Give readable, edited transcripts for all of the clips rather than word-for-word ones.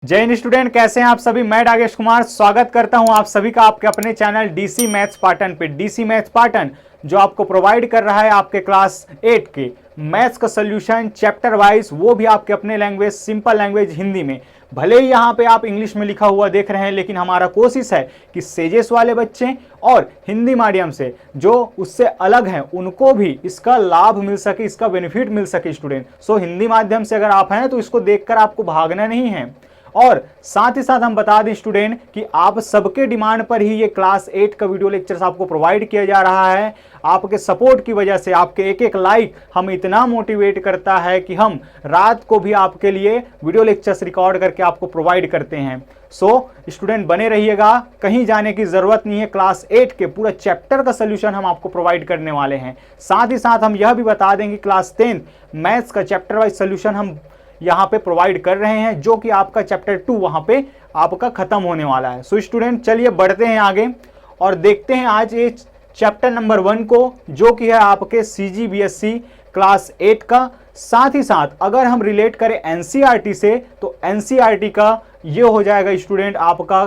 जय हिंद स्टूडेंट, कैसे हैं आप सभी। मैं राजेश कुमार स्वागत करता हूं आप सभी का आपके अपने चैनल डीसी मैथ्स पाटन पे। डीसी मैथ्स पाटन जो आपको प्रोवाइड कर रहा है आपके क्लास 8 के मैथ्स का सोल्यूशन चैप्टर वाइज, वो भी आपके अपने लैंग्वेज सिंपल लैंग्वेज हिंदी में। भले ही यहाँ पे आप इंग्लिश में लिखा हुआ देख रहे हैं, लेकिन हमारा कोशिश है कि सेजेस वाले बच्चे और हिंदी मीडियम से जो उससे अलग हैं उनको भी इसका लाभ मिल सके, इसका बेनिफिट मिल सके स्टूडेंट। सो हिंदी माध्यम से अगर आप हैं तो इसको देखकर आपको भागना नहीं है। और साथ ही साथ हम बता दें स्टूडेंट कि आप सबके डिमांड पर ही ये क्लास 8 का वीडियो लेक्चर्स आपको प्रोवाइड किया जा रहा है। आपके सपोर्ट की वजह से, आपके एक एक लाइक हमें इतना मोटिवेट करता है कि हम रात को भी आपके लिए वीडियो लेक्चर्स रिकॉर्ड करके आपको प्रोवाइड करते हैं। सो स्टूडेंट बने रहिएगा, कहीं जाने की जरूरत नहीं है। क्लास 8 के पूरा चैप्टर का सोल्यूशन हम आपको प्रोवाइड करने वाले हैं। साथ ही साथ हम यह भी बता देंगे क्लास 10 मैथ्स का चैप्टर वाइज सोल्यूशन हम यहाँ पे प्रोवाइड कर रहे हैं, जो कि आपका चैप्टर 2 वहाँ पे आपका खत्म होने वाला है। सो स्टूडेंट चलिए बढ़ते हैं आगे और देखते हैं आज ये चैप्टर नंबर 1 को, जो कि है आपके CGBSE क्लास 8 का। साथ ही साथ अगर हम रिलेट करें NCERT से तो NCERT का ये हो जाएगा स्टूडेंट आपका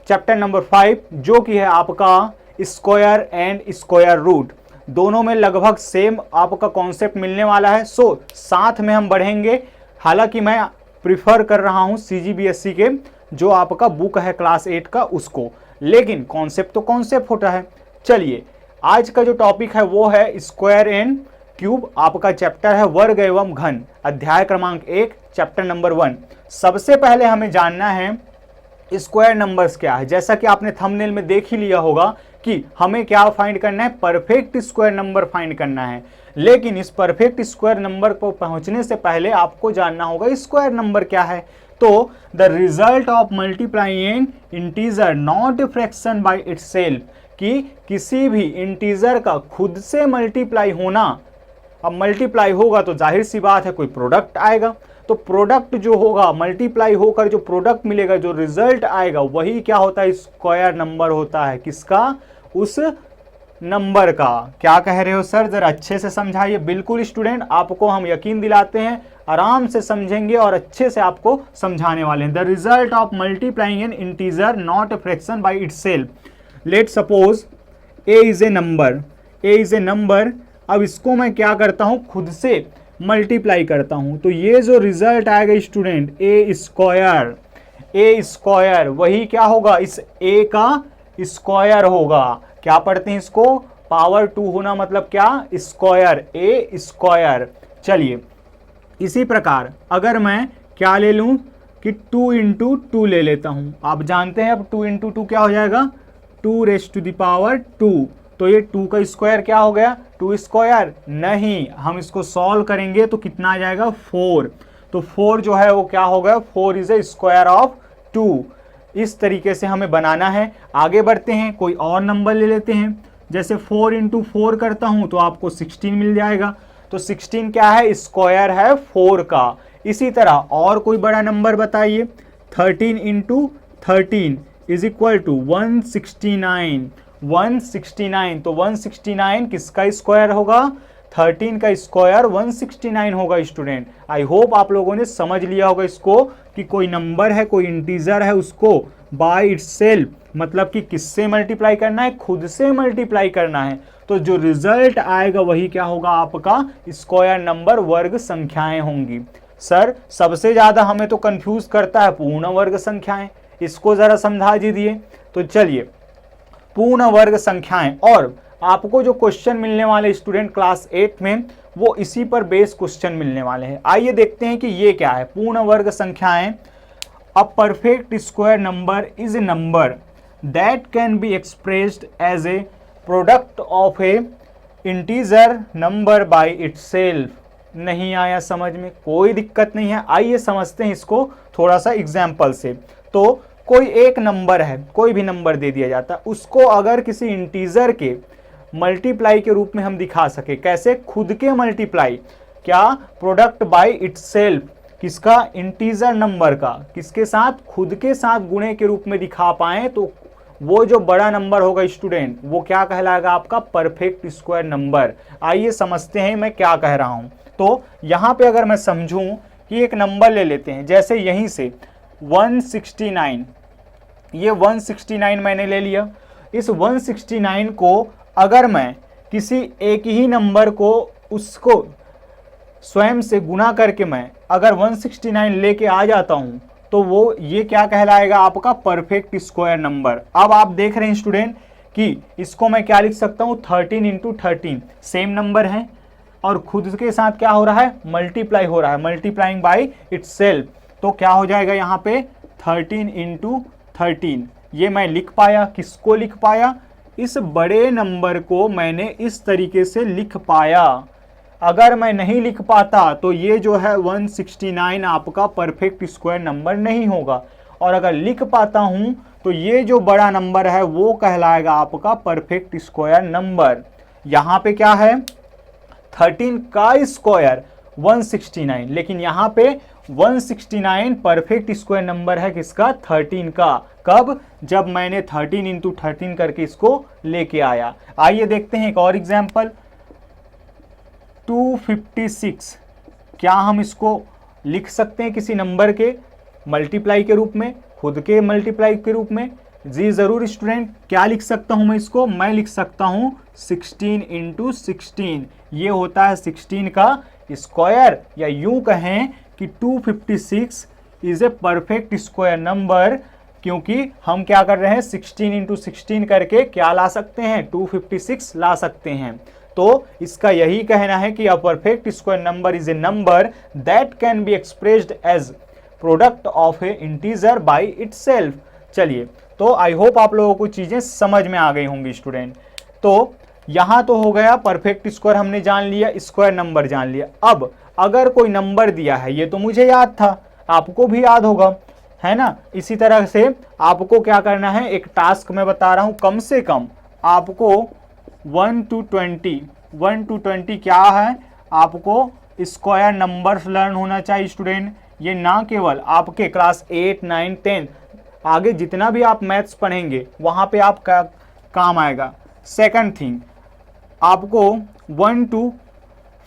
चैप्टर नंबर 5, जो कि है आपका स्क्वायर एंड स्क्वायर रूट। दोनों में लगभग सेम आपका कॉन्सेप्ट मिलने वाला है। सो साथ में हम बढ़ेंगे। हालांकि मैं प्रिफर कर रहा हूं CGBSE के जो आपका बुक है क्लास 8 का उसको, लेकिन कॉन्सेप्ट तो कॉन्सेप्ट होता है। चलिए आज का जो टॉपिक है वो है स्क्वायर एंड क्यूब। आपका चैप्टर है वर्ग एवं घन, अध्याय क्रमांक 1 चैप्टर नंबर 1। सबसे पहले हमें जानना है स्क्वायर नंबर्स क्या है। जैसा कि आपने थंबनेल में देख ही लिया होगा कि हमें क्या फाइंड करना है, परफेक्ट स्क्वायर नंबर फाइंड करना है। लेकिन इस परफेक्ट स्क्वायर नंबर को पहुंचने से पहले आपको जानना होगा स्क्वायर नंबर क्या है। तो the result of multiplying integer not fraction by itself, कि किसी भी इंटीजर का खुद से मल्टीप्लाई होना। अब मल्टीप्लाई होगा तो जाहिर सी बात है कोई प्रोडक्ट आएगा, तो प्रोडक्ट जो होगा मल्टीप्लाई होकर जो प्रोडक्ट मिलेगा, जो रिजल्ट आएगा, वही क्या होता है, स्क्वायर नंबर होता है। किसका? उस नंबर का। क्या कह रहे हो सर, जरा अच्छे से समझाइए। बिल्कुल स्टूडेंट, आपको हम यकीन दिलाते हैं, आराम से समझेंगे और अच्छे से आपको समझाने वाले हैं। The result of multiplying N integer not a fraction by itself. Let suppose A is a number, A is a number. अब इसको मैं क्या करता हूं, खुद से मल्टीप्लाई करता हूं, तो ये जो रिजल्ट आएगा स्टूडेंट ए स्क्वायर, ए स्क्वायर वही क्या होगा, इस ए का स्क्वायर होगा। क्या पढ़ते हैं इसको, पावर 2 होना मतलब क्या, स्क्वायर, ए स्क्वायर। चलिए इसी प्रकार अगर मैं क्या ले लूं कि 2 इंटू 2 ले लेता हूं। आप जानते हैं अब 2 इंटू 2 क्या हो जाएगा, 2 रेज़ टू द पावर 2। तो ये 2 का स्क्वायर क्या हो गया, 2 स्क्वायर नहीं। हम इसको सॉल्व करेंगे तो कितना आ जाएगा, 4। तो 4 जो है वो क्या हो गया, 4 इज ए स्क्वायर ऑफ 2। इस तरीके से हमें बनाना है। आगे बढ़ते हैं, कोई और नंबर ले लेते हैं। जैसे 4 इंटू 4 करता हूं तो आपको 16 मिल जाएगा। तो 16 क्या है, स्क्वायर है 4 का। इसी तरह और कोई बड़ा नंबर बताइए। 13 इंटू 13 इज इक्वल टू 169। 169, तो 169 किसका स्क्वायर होगा, 13 का स्क्वायर 169 होगा स्टूडेंट। आई होप आप लोगों ने समझ लिया होगा इसको कि कोई नंबर है, कोई इंटीजर है, उसको बाय इटसेल्फ मतलब कि किससे मल्टीप्लाई करना है, खुद से मल्टीप्लाई करना है। तो जो रिजल्ट आएगा वही क्या होगा, आपका स्क्वायर नंबर, वर्ग संख्याएं होंगी। सर सबसे ज्यादा हमें तो कंफ्यूज करता है पूर्ण वर्ग संख्याएं, इसको जरा समझा दीजिए। तो चलिए पूर्ण वर्ग संख्याएं, और आपको जो क्वेश्चन मिलने वाले स्टूडेंट क्लास 8 में वो इसी पर बेस क्वेश्चन मिलने वाले हैं। आइए देखते हैं कि ये क्या है, पूर्ण वर्ग संख्याएं। A perfect square number is a number that can be expressed as a product of a integer number by itself. नहीं आया समझ में, कोई दिक्कत नहीं है। आइए समझते हैं इसको थोड़ा सा एग्जाम्पल से। तो कोई एक नंबर है, कोई भी नंबर दे दिया जाता है, उसको अगर किसी इंटीजर के मल्टीप्लाई के रूप में हम दिखा सके, कैसे, खुद के मल्टीप्लाई, क्या, प्रोडक्ट बाय इटसेल्फ, किसका, इंटीजर नंबर का, किसके साथ, खुद के साथ गुणे के रूप में दिखा पाए, तो वो जो बड़ा नंबर होगा स्टूडेंट वो क्या कहलाएगा, आपका परफेक्ट स्क्वायर नंबर। आइए समझते हैं मैं क्या कह रहा हूं। तो यहां पे अगर मैं समझूं कि एक नंबर ले लेते हैं, जैसे यहीं से 169, ये 169 मैंने ले लिया। इस 169 को अगर मैं किसी एक ही नंबर को उसको स्वयं से गुना करके मैं अगर 169 लेके आ जाता हूं तो वो ये क्या कहलाएगा, आपका परफेक्ट स्क्वायर नंबर। अब आप देख रहे हैं स्टूडेंट कि इसको मैं क्या लिख सकता हूं, 13 इंटू 13, सेम नंबर है और खुद के साथ क्या हो रहा है, मल्टीप्लाई हो रहा है, मल्टीप्लाइंग बाई इटसेल्फ। तो क्या हो जाएगा यहाँ पे 13 इंटू 13, ये मैं लिख पाया। किसको लिख पाया, इस बड़े नंबर को मैंने इस तरीके से लिख पाया। अगर मैं नहीं लिख पाता तो ये जो है 169 आपका परफेक्ट स्क्वायर नंबर नहीं होगा, और अगर लिख पाता हूं तो ये जो बड़ा नंबर है वो कहलाएगा आपका परफेक्ट स्क्वायर नंबर। यहां पे क्या है, 13 का स्क्वायर 169, लेकिन यहां पे 169 परफेक्ट स्क्वायर नंबर है किसका, 13 का। कब, जब मैंने 13 इंटू 13 करके इसको लेके आया। आइए देखते हैं एक और एग्जाम्पल, 256। क्या हम इसको लिख सकते हैं किसी नंबर के मल्टीप्लाई के रूप में, खुद के मल्टीप्लाई के रूप में? जी जरूर स्टूडेंट। क्या लिख सकता हूं मैं इसको, मैं लिख सकता हूं 16 इंटू 16, ये होता है 16 का स्क्वायर, या यूं कहें कि 256 is a perfect square number, क्योंकि हम क्या कर रहे हैं 16 इंटू 16 करके क्या ला सकते हैं, 256 ला सकते हैं। तो इसका यही कहना है कि a perfect square number is a number that can be expressed as product of a integer by itself. चलिए, तो आई होप आप लोगों को चीजें समझ में आ गई होंगी स्टूडेंट। तो यहां तो हो गया परफेक्ट स्क्वायर हमने जान लिया, स्क्वायर नंबर जान लिया। अब अगर कोई नंबर दिया है, ये तो मुझे याद था, आपको भी याद होगा, है ना। इसी तरह से आपको क्या करना है, एक टास्क मैं बता रहा हूं, कम से कम आपको 1 to 20 क्या है, आपको स्क्वायर नंबर्स लर्न होना चाहिए स्टूडेंट। ये ना केवल आपके क्लास 8, 9, 10 आगे जितना भी आप मैथ्स पढ़ेंगे वहाँ पे आपका काम आएगा। सेकंड थिंग, आपको 1 to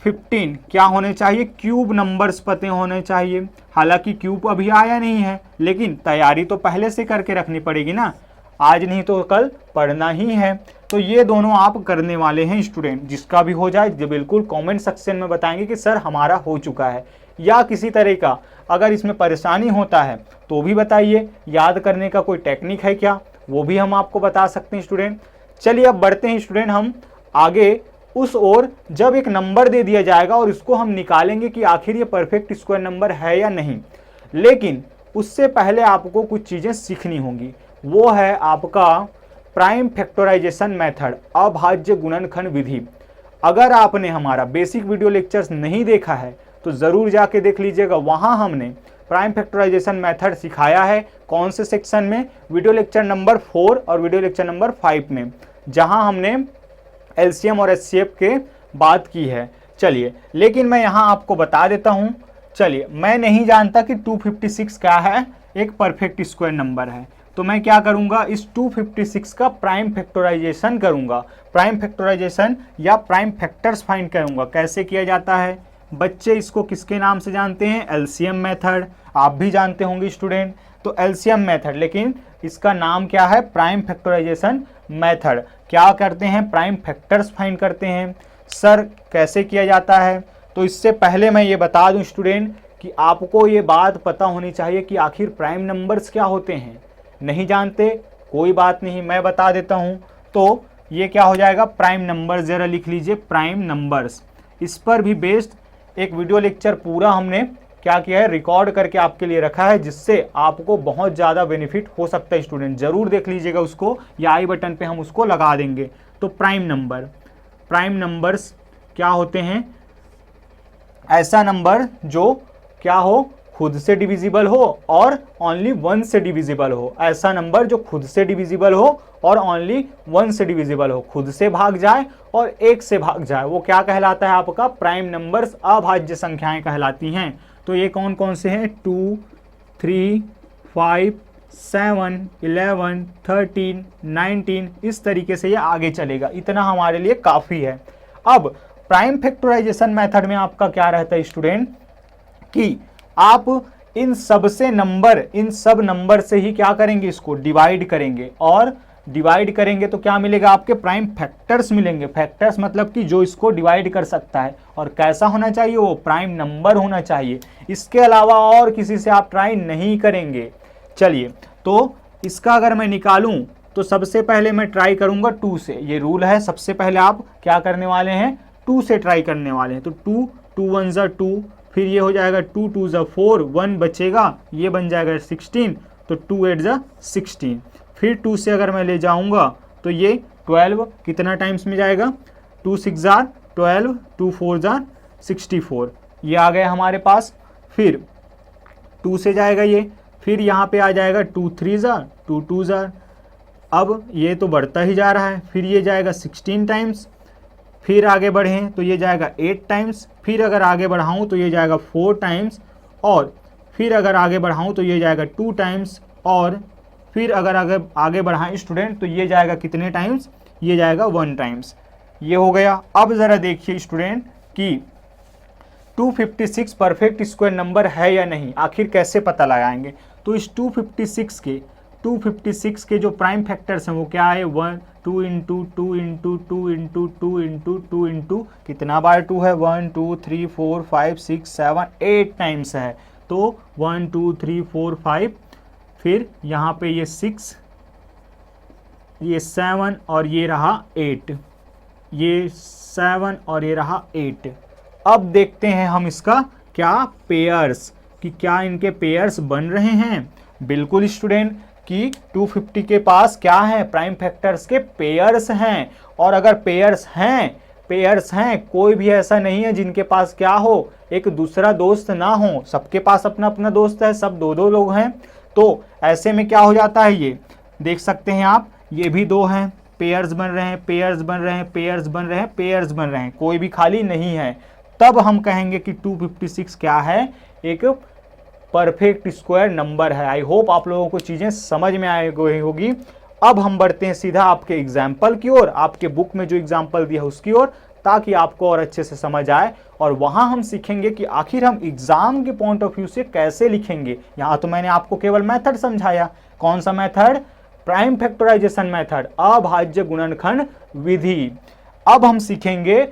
15 क्या होने चाहिए, क्यूब नंबर्स पते होने चाहिए। हालांकि क्यूब अभी आया नहीं है, लेकिन तैयारी तो पहले से करके रखनी पड़ेगी ना, आज नहीं तो कल पढ़ना ही है। तो ये दोनों आप करने वाले हैं स्टूडेंट। जिसका भी हो जाए जो बिल्कुल कमेंट सेक्शन में बताएंगे कि सर हमारा हो चुका है, या किसी तरह का अगर इसमें परेशानी होता है तो भी बताइए। याद करने का कोई टेक्निक है क्या, वो भी हम आपको बता सकते हैं स्टूडेंट। चलिए अब बढ़ते हैं स्टूडेंट हम आगे उस ओर, जब एक नंबर दे दिया जाएगा और इसको हम निकालेंगे कि आखिर ये परफेक्ट स्क्वायर नंबर है या नहीं। लेकिन उससे पहले आपको कुछ चीज़ें सीखनी होंगी, वो है आपका प्राइम फैक्टराइजेशन मेथड, अभाज्य गुणनखंड विधि। अगर आपने हमारा बेसिक वीडियो लेक्चर्स नहीं देखा है तो ज़रूर जाके देख लीजिएगा, वहाँ हमने प्राइम फैक्टराइजेशन मेथड सिखाया है। कौन से सेक्शन में, वीडियो लेक्चर नंबर 4 और वीडियो लेक्चर नंबर 5 में, जहाँ हमने एलसीएम और एचसीएफ के बात की है। चलिए, लेकिन मैं यहाँ आपको बता देता हूँ। चलिए, मैं नहीं जानता कि 256 क्या है, एक परफेक्ट स्क्वायर नंबर है, तो मैं क्या करूंगा, इस 256 का प्राइम फैक्टराइजेशन करूंगा। प्राइम फैक्टराइजेशन या प्राइम फैक्टर्स फाइंड करूंगा। कैसे किया जाता है बच्चे, इसको किसके नाम से जानते हैं, एलसीएम मेथड। आप भी जानते होंगे स्टूडेंट, तो एलसीएम मेथड, लेकिन इसका नाम क्या है, प्राइम फैक्टराइजेशन मेथड। क्या करते हैं, प्राइम फैक्टर्स फाइंड करते हैं। सर कैसे किया जाता है, तो इससे पहले मैं ये बता दूं स्टूडेंट कि आपको ये बात पता होनी चाहिए कि आखिर प्राइम नंबर्स क्या होते हैं। नहीं जानते, कोई बात नहीं, मैं बता देता हूं। तो ये क्या हो जाएगा, प्राइम नंबर, जरा लिख लीजिए प्राइम नंबर्स। इस पर भी बेस्ड एक वीडियो लेक्चर पूरा हमने क्या किया है, रिकॉर्ड करके आपके लिए रखा है, जिससे आपको बहुत ज़्यादा बेनिफिट हो सकता है स्टूडेंट। ज़रूर देख लीजिएगा उसको, या आई बटन पे हम उसको लगा देंगे। तो प्राइम नंबर, प्राइम नंबर्स क्या होते हैं, ऐसा नंबर जो क्या हो, खुद से डिविजिबल हो और ओनली 1 से डिविजिबल हो। ऐसा नंबर जो खुद से डिविजिबल हो और ओनली 1 से डिविजिबल हो, खुद से भाग जाए और 1 से भाग जाए, वो क्या कहलाता है, आपका प्राइम नंबर्स, अभाज्य संख्याएं कहलाती हैं। तो ये कौन कौन से हैं, 2, 3, 5, 7, 11, 13, 19, इस तरीके से ये आगे चलेगा। इतना हमारे लिए काफ़ी है। अब प्राइम फैक्टराइजेशन मेथड में आपका क्या रहता है स्टूडेंट, कि आप इन सब नंबर से ही क्या करेंगे, इसको डिवाइड करेंगे, और डिवाइड करेंगे तो क्या मिलेगा, आपके प्राइम फैक्टर्स मिलेंगे। फैक्टर्स मतलब कि जो इसको डिवाइड कर सकता है, और कैसा होना चाहिए, वो प्राइम नंबर होना चाहिए। इसके अलावा और किसी से आप ट्राई नहीं करेंगे। चलिए, तो इसका अगर मैं निकालूं तो सबसे पहले मैं ट्राई करूंगा 2 से। ये रूल है, सबसे पहले आप क्या करने वाले हैं, 2 से ट्राई करने वाले हैं। तो 2 2 1 ज़ा 2, फिर ये हो जाएगा 2 2 ज़ा 4, 1 बचेगा, ये बन जाएगा 16, तो 2 8 ज़ा 16। फिर 2 से अगर मैं ले जाऊंगा तो ये 12 कितना टाइम्स में जाएगा, 2 6 ज़ा 12, 2 4 ज़ा 64, ये आ गया हमारे पास। फिर 2 से जाएगा ये, फिर यहाँ पे आ जाएगा 2 3 ज़ा 2 2 ज़ा, अब ये तो बढ़ता ही जा रहा है। फिर ये जाएगा 16 टाइम्स, फिर आगे बढ़ें तो ये जाएगा 8 टाइम्स, फिर अगर आगे बढ़ाऊँ तो ये जाएगा 4 टाइम्स, और फिर अगर आगे बढ़ाऊँ तो ये जाएगा 2 टाइम्स, और फिर अगर आगे बढ़ाएं स्टूडेंट तो ये जाएगा कितने टाइम्स, ये जाएगा 1 टाइम्स। ये हो गया। अब ज़रा देखिए स्टूडेंट कि 256 परफेक्ट स्क्वायर नंबर है या नहीं, आखिर कैसे पता लगाएंगे। तो इस 256 के जो प्राइम फैक्टर्स हैं वो क्या है, 1 2 into 2 into 2 into 2 into 2 into कितना बार 2 है, 1 2 3 4 5 6 7 8 टाइम्स है। तो 1 2 3 4 5, फिर यहाँ पे ये 6, ये 7 और ये रहा 8, ये 7 और ये रहा 8। अब देखते हैं हम इसका क्या पेयर्स, कि क्या इनके पेयर्स बन रहे हैं। बिल्कुल स्टूडेंट, कि 250 के पास क्या है, प्राइम फैक्टर्स के पेयर्स हैं। और अगर पेयर्स हैं, कोई भी ऐसा नहीं है जिनके पास क्या हो, एक दूसरा दोस्त ना हो, सबके पास अपना अपना दोस्त है, सब 2 2 लोग हैं। तो ऐसे में क्या हो जाता है, ये देख सकते हैं आप, ये भी 2 हैं, पेयर्स बन रहे हैं, पेयर्स बन रहे हैं, पेयर्स बन रहे हैं, पेयर्स बन रहे हैं, कोई भी खाली नहीं है। तब हम कहेंगे कि 256 क्या है, एक परफेक्ट स्क्वायर नंबर है। आई होप आप लोगों को चीज़ें समझ में आई गई होगी। अब हम बढ़ते हैं सीधा आपके एग्जाम्पल की ओर, आपके बुक में जो एग्जाम्पल दिया है उसकी ओर, ताकि आपको और अच्छे से समझ आए। और वहाँ हम सीखेंगे कि आखिर हम एग्जाम के पॉइंट ऑफ व्यू से कैसे लिखेंगे। यहाँ तो मैंने आपको केवल मेथड समझाया, कौन सा मेथड, प्राइम फैक्टराइजेशन मेथड, अभाज्य गुणनखंड विधि। अब हम सीखेंगे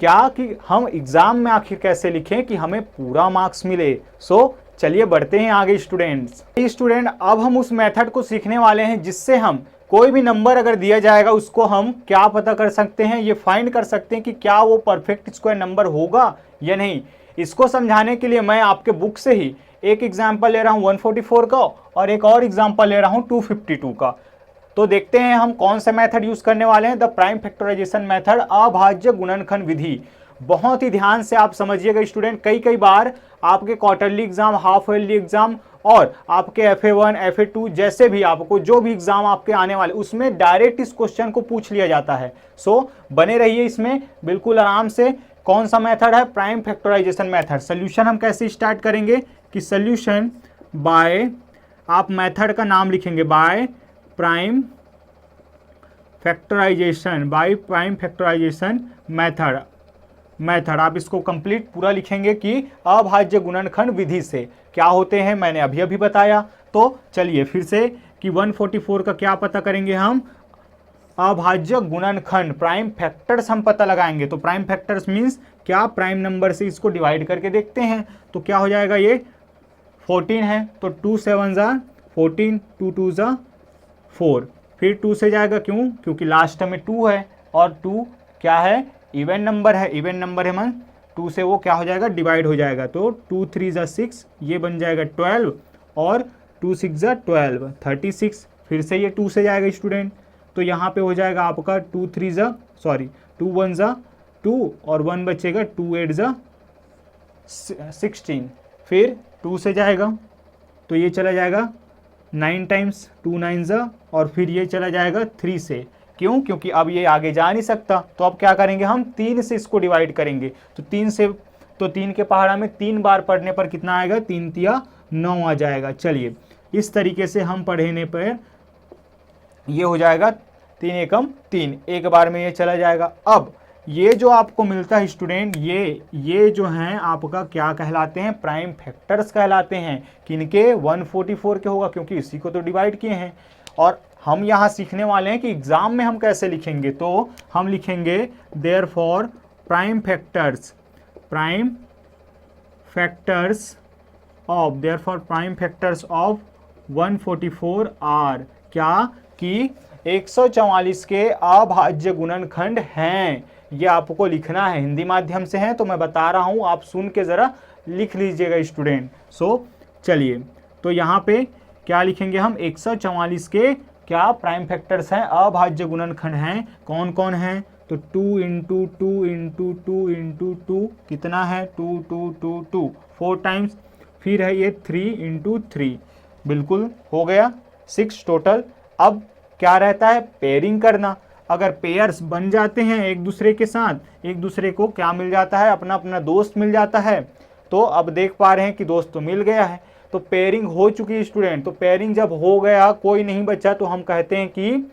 क्या कि हम एग्जाम में आखिर कैसे लिखें कि हमें पूरा मार्क्स मिले। सो चलिए बढ़ते हैं आगे स्टूडेंट, अब हम उस मेथड को सीखने वाले हैं जिससे हम कोई भी नंबर अगर दिया जाएगा उसको हम क्या पता कर सकते हैं, ये फाइंड कर सकते हैं कि क्या वो परफेक्ट स्क्वायर नंबर होगा या नहीं। इसको समझाने के लिए मैं आपके बुक से ही एक एग्जाम्पल ले रहा हूँ 144 का, और एक और एग्जाम्पल ले रहा हूँ 252 का। तो देखते हैं हम कौन सा मेथड यूज करने वाले हैं, द प्राइम फैक्टराइजेशन मेथड, अभाज्य गुणनखंड विधि। बहुत ही ध्यान से आप समझिएगा स्टूडेंट, कई बार आपके quarterly exam, half yearly exam और आपके FA1 FA2 जैसे भी आपको जो भी एग्जाम आपके आने वाले, उसमें डायरेक्ट इस क्वेश्चन को पूछ लिया जाता है। सो बने रहिए इसमें बिल्कुल आराम से। कौन सा मेथड है, प्राइम फैक्टराइजेशन मेथड। सोल्यूशन हम कैसे स्टार्ट करेंगे कि सोल्यूशन बाय, आप मेथड का नाम लिखेंगे बाय प्राइम फैक्टराइजेशन, मेथड आप इसको कंप्लीट पूरा लिखेंगे कि अभाज्य गुणनखंड विधि से क्या होते हैं, मैंने अभी अभी बताया। तो चलिए फिर से कि 144 का क्या पता करेंगे हम, अभाज्य गुणनखंड, प्राइम फैक्टर्स हम पता लगाएंगे। तो प्राइम फैक्टर्स मीन्स क्या, प्राइम नंबर से इसको डिवाइड करके देखते हैं। तो क्या हो जाएगा, ये 14 है तो 2 7 ज़ा 14, 2 2 ज़ा 4, फिर 2 से जाएगा, क्योंकि लास्ट में 2 है, और 2 क्या है, इवन नंबर है मन 2 से वो क्या हो जाएगा, डिवाइड हो जाएगा। तो 2 3 ज़ा 6, ये बन जाएगा 12, और 2 6 ज़ा 12 36, फिर से ये 2 से जाएगा स्टूडेंट। तो यहाँ पे हो जाएगा आपका 2 1 ज़ा 2 और 1 बचेगा, 2 8 ज़ा 16, फिर 2 से जाएगा तो ये चला जाएगा 9 टाइम्स, 2 9 ज़ा, और फिर ये चला जाएगा 3 से, क्योंकि अब ये आगे जा नहीं सकता। तो अब क्या करेंगे, हम 3 से इसको डिवाइड करेंगे। तो 3 के पहाड़ा में 3 बार पढ़ने पर कितना आएगा, 3 तिया 9 आ जाएगा। चलिए इस तरीके से हम पढ़ने पर ये हो जाएगा 3 एकम 3, एक बार में ये चला जाएगा। अब ये जो आपको मिलता है स्टूडेंट, ये जो हैं आपका क्या कहलाते हैं, प्राइम फैक्टर्स कहलाते हैं। किनके, 144 के होगा, क्योंकि इसी को तो डिवाइड किए हैं। और हम यहाँ सीखने वाले हैं कि एग्जाम में हम कैसे लिखेंगे। तो हम लिखेंगे therefore prime factors of 144 are क्या, कि 144 के अभाज्य गुणनखंड हैं। ये आपको लिखना है, हिंदी माध्यम से है तो मैं बता रहा हूं, आप सुन के जरा लिख लीजिएगा स्टूडेंट। सो चलिए, तो यहाँ पे क्या लिखेंगे हम, 144 के क्या प्राइम फैक्टर्स हैं, अभाज्य गुणनखंड हैं, कौन कौन हैं। तो 2 इंटू 2 इंटू 2 इंटू 2 कितना है, 2 2 2 2 4 टाइम्स। फिर है ये 3 इंटू 3, बिल्कुल हो गया 6 टोटल। अब क्या रहता है, पेयरिंग करना। अगर पेयर्स बन जाते हैं एक दूसरे के साथ, एक दूसरे को क्या मिल जाता है, अपना अपना दोस्त मिल जाता है। तो अब देख पा रहे हैं कि दोस्त तो मिल गया है, तो पेयरिंग हो चुकी है स्टूडेंट। तो पेयरिंग जब हो गया, कोई नहीं बचा, तो हम कहते हैं कि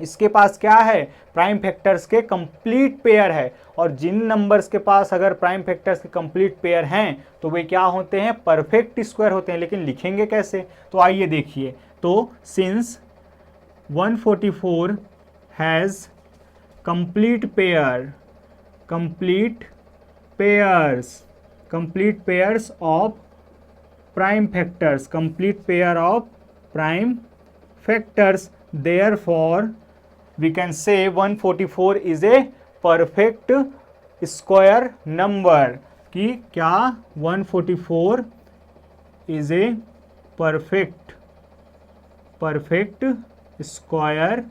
इसके पास क्या है, प्राइम फैक्टर्स के कंप्लीट पेयर है। और जिन नंबर्स के पास अगर प्राइम फैक्टर्स के कंप्लीट पेयर हैं तो वे क्या होते हैं, परफेक्ट स्क्वायर होते हैं। लेकिन लिखेंगे कैसे, तो आइए देखिए। तो since 144 has complete pairs of prime factors, complete pair of prime factors, therefore we can say 144 is a perfect square number। कि क्या, 144 is a perfect square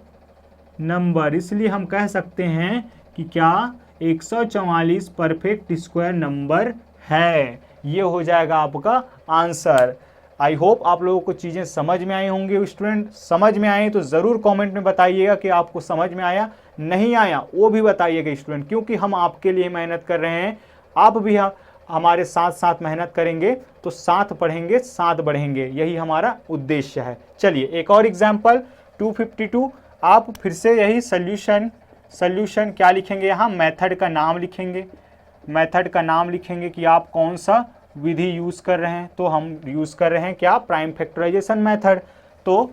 number. इसलिए हम कह सकते हैं कि क्या, 144 परफेक्ट स्क्वायर नंबर है। ये हो जाएगा आपका आंसर। आई होप आप लोगों को चीज़ें समझ में आई होंगी स्टूडेंट। समझ में आई तो ज़रूर कमेंट में बताइएगा कि आपको समझ में आया, नहीं आया वो भी बताइएगा स्टूडेंट, क्योंकि हम आपके लिए मेहनत कर रहे हैं। आप भी हमारे साथ साथ मेहनत करेंगे तो साथ पढ़ेंगे साथ बढ़ेंगे, यही हमारा उद्देश्य है। चलिए एक और एग्जाम्पल 252। आप फिर से यही सल्यूशन क्या लिखेंगे, यहाँ मेथड का नाम लिखेंगे। मेथड का नाम लिखेंगे कि आप कौन सा विधि यूज़ कर रहे हैं। तो हम यूज़ कर रहे हैं क्या, प्राइम फैक्टराइजेशन मेथड। तो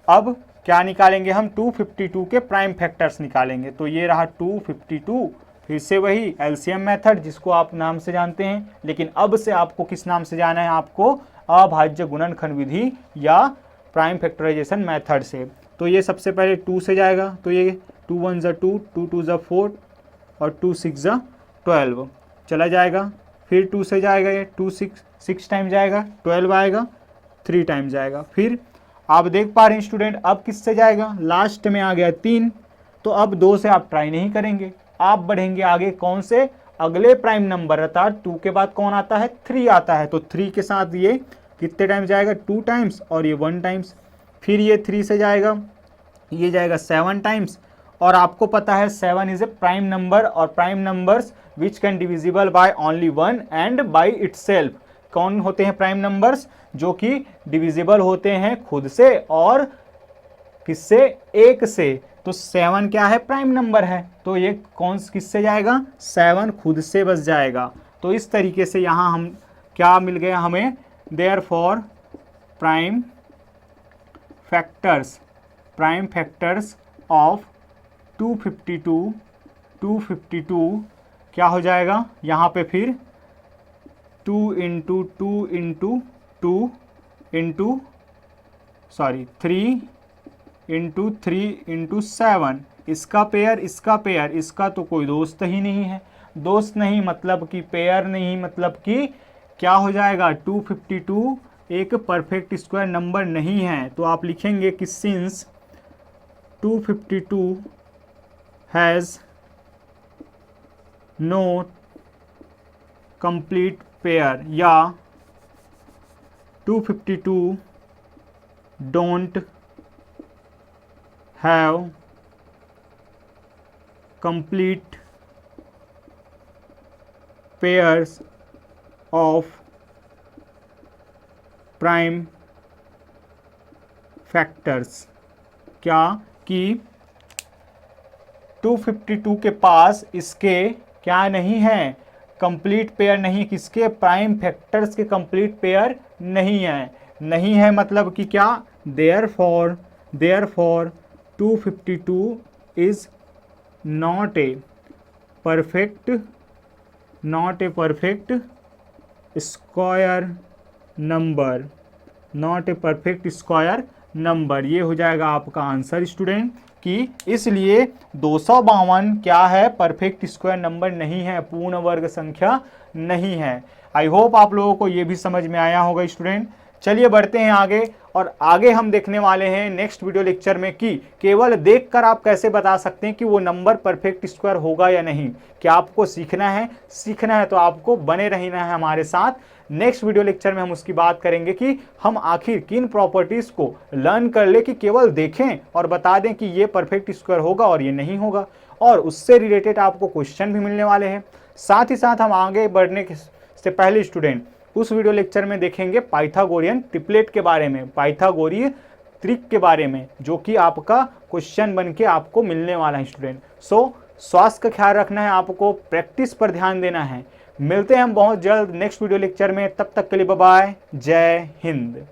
अब क्या निकालेंगे हम, 252 के प्राइम फैक्टर्स निकालेंगे। तो ये रहा 252, फिर से वही एलसीएम मेथड जिसको आप नाम से जानते हैं। लेकिन अब से आपको किस नाम से जाना है, आपको अभाज्य गुणनखंड विधि या प्राइम फैक्टराइजेशन मेथड से। तो ये सबसे पहले 2 से जाएगा, तो ये 2 1 ज़ा 2, 2 2 ज़ा 4 और 2 6 ज़ा 12 चला जाएगा। फिर 2 से जाएगा, ये 2 6 टाइम जाएगा, 12 आएगा, 3 टाइम जाएगा। फिर आप देख पा रहे हैं स्टूडेंट, अब किससे जाएगा, लास्ट में आ गया 3। तो अब 2 से आप ट्राई नहीं करेंगे, आप बढ़ेंगे आगे कौन से, अगले प्राइम नंबर, अर्थात 2 के बाद कौन आता है, 3 आता है। तो 3 के साथ ये कितने टाइम जाएगा, 2 टाइम्स और ये 1 टाइम्स। फिर ये 3 से जाएगा, ये जाएगा 7 टाइम्स। और आपको पता है 7 इज ए प्राइम नंबर, और prime numbers which can divisible by only 1 and by itself. कौन होते हैं प्राइम नंबर्स, जो कि डिविजिबल होते हैं खुद से और किससे, 1 से। तो 7 क्या है, प्राइम नंबर है। तो ये कौन किससे जाएगा, 7 खुद से बस जाएगा। तो इस तरीके से यहाँ हम क्या मिल गया हमें, देयरफॉर प्राइम फैक्टर्स ऑफ 252 क्या हो जाएगा, यहाँ पे फिर 2 into 2 into 2 into 3 into 3 into 7, इसका पेयर, इसका तो कोई दोस्त ही नहीं है। दोस्त नहीं मतलब कि पेयर नहीं, मतलब कि क्या हो जाएगा, 252 एक परफेक्ट स्क्वायर नंबर नहीं है। तो आप लिखेंगे कि since 252 has no complete pair, या 252 don't have complete pairs of prime factors. क्या कि 252 के पास इसके क्या नहीं है, कंप्लीट पेयर नहीं, किसके प्राइम फैक्टर्स के कंप्लीट पेयर नहीं है। नहीं है मतलब कि क्या, therefore 252 is not a perfect square number, not a perfect square number. ये हो जाएगा आपका आंसर स्टूडेंट, कि इसलिए 252 क्या है, परफेक्ट स्क्वायर नंबर नहीं है, पूर्ण वर्ग संख्या नहीं है। आई होप आप लोगों को ये भी समझ में आया होगा स्टूडेंट। चलिए बढ़ते हैं आगे, और आगे हम देखने वाले हैं नेक्स्ट वीडियो लेक्चर में कि केवल देखकर आप कैसे बता सकते हैं कि वो नंबर परफेक्ट स्क्वायर होगा या नहीं। क्या आपको सीखना है तो आपको बने रहना है हमारे साथ। नेक्स्ट वीडियो लेक्चर में हम उसकी बात करेंगे कि हम आखिर किन प्रॉपर्टीज को लर्न कर ले कि केवल देखें और बता दें कि ये परफेक्ट स्क्वायर होगा और ये नहीं होगा, और उससे रिलेटेड आपको क्वेश्चन भी मिलने वाले हैं। साथ ही साथ हम आगे बढ़ने से पहले स्टूडेंट उस वीडियो लेक्चर में देखेंगे पाइथागोरियन ट्रिपलेट के बारे में, पाइथागोरीय त्रिक के बारे में, जो कि आपका क्वेश्चन बन के आपको मिलने वाला है स्टूडेंट। सो स्वास्थ्य का ख्याल रखना है, आपको प्रैक्टिस पर ध्यान देना है। मिलते हैं हम बहुत जल्द नेक्स्ट वीडियो लेक्चर में, तब तक के लिए बाय बाय, जय हिंद।